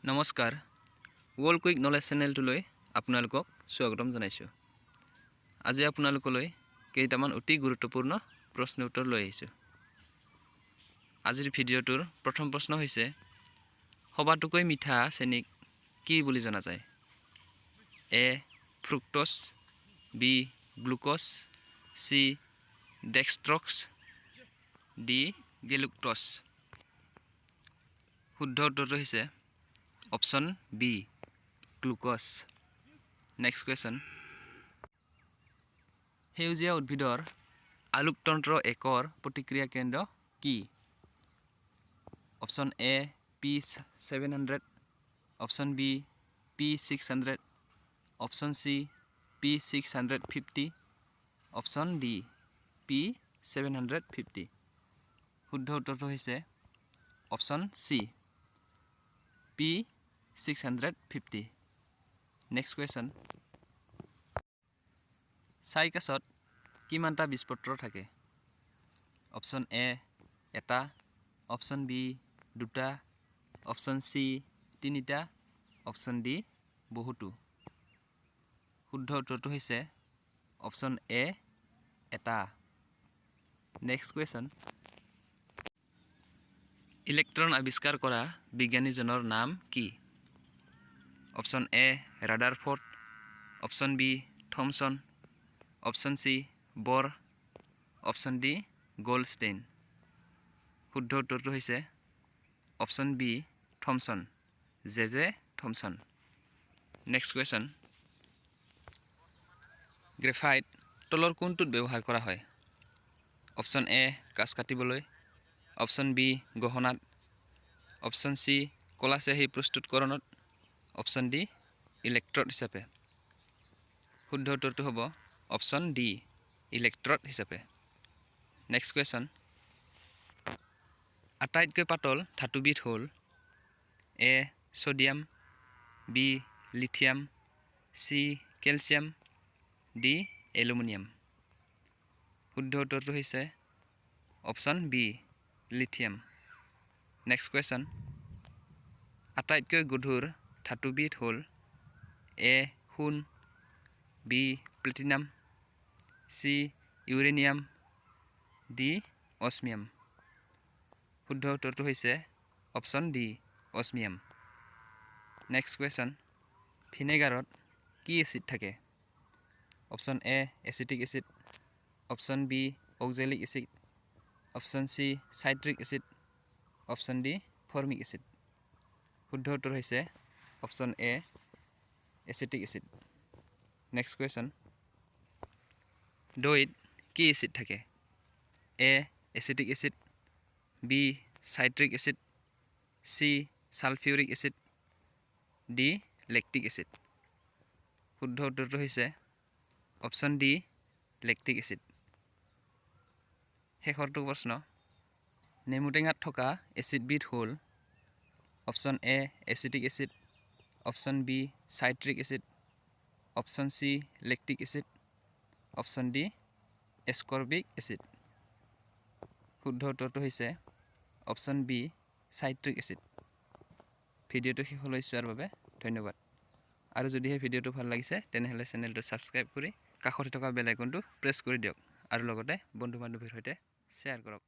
নমস্কাৰ world quick knowledge চেনেলটোলৈ আপোনালোকক স্বাগতম জনাইছোঁ। আজি আপোনালোকলৈ কেইটামান অতি গুৰুত্বপূৰ্ণ প্ৰশ্ন উত্তৰ লৈ আহিছোঁ। আজিৰ ভিডিঅ'টোৰ প্ৰথম প্ৰশ্ন হৈছে সবাতোকৈ মিঠা চেনিক কি বুলি জনা যায়? A fructose, B glucose, C dextrose, D galactose. শুদ্ধ উত্তৰটো হৈছে option B glucose. Next question, সেউজীয়া উদ্ভিদৰ আলোকতন্ত্ৰ একৰ প্ৰতিক্ৰিয়া কেন্দ্ৰ কি? Option A P700, option B P600, option C P650, option D P750। শুদ্ধ উত্তৰটো হৈছে option C P650। Next question, চাইকাছত কিমানটা বীজপত্ৰ থাকে? অপশ্যন এ এটা, অপশ্যন বি দুটা, অপশ্যন চি তিনিটা, অপশ্যন ডি বহুতো। শুদ্ধ উত্তৰটো হৈছে অপশ্যন এ এটা। নেক্সট কুৱেশ্যন, ইলেক্ট্ৰন আৱিষ্কাৰ কৰা বিজ্ঞানীজনৰ নাম কি? Option A Rutherford, option B Thomson, option C Bohr, option D Goldstein. শুদ্ধ উত্তৰটো হৈছে option B Thomson, J Thomson. Next question, graphite তলৰ কোনটোত ব্যৱহাৰ কৰা হয়? অপশ্যন এ কাঁচ কাটিবলৈ, অপশ্যন বি গহনাত, অপশ্যন চি কলা চিয়াহী প্ৰস্তুতকৰণত, অপশ্যন ডি ইলেক্ট্ৰড হিচাপে। শুদ্ধ উত্তৰটো হ'ব অপশ্যন ডি ইলেক্ট্ৰড হিচাপে। নেক্সট কুৱেশ্যন, আটাইতকৈ পাতল ধাতুবিধ হ'ল A sodium, B lithium, C calcium, D aluminium. শুদ্ধ উত্তৰটো হৈছে option B lithium. Next question, আটাইতকৈ গধুৰ ধাতুবিধ হ'ল এ সোণ, B platinum, C uranium, D osmium. শুদ্ধ উত্তৰটো হৈছে option D osmium. Next question, ভিনেগাৰত কি এচিড থাকে? Option A acetic acid, option B oxalic acid, option C citric acid, option D formic acid. শুদ্ধ উত্তৰ হৈছে option A acetic acid. Next question, দৈত কি এচিড থাকে? A acetic acid, B citric acid, C sulphuric acid, D lactic acid. শুদ্ধ উত্তৰটো হৈছে option D lactic acid. শেষৰটো প্ৰশ্ন, নেমুটেঙাত থকা এচিডবিধ হ'ল option A acetic acid, option B citric acid, option C lactic acid, option D ascorbic acid. শুদ্ধ উত্তৰটো হৈছে অপশ্যন বি চাইট্ৰিক এচিড। ভিডিঅ'টো শেষলৈ চোৱাৰ বাবে ধন্যবাদ। আৰু যদিহে ভিডিঅ'টো ভাল লাগিছে তেনেহ'লে চেনেলটো ছাবস্ক্ৰাইব কৰি কাষতে থকা বেল আইকনটো প্ৰেছ কৰি দিয়ক আৰু লগতে বন্ধু বান্ধৱীৰ সৈতে শ্বেয়াৰ কৰক।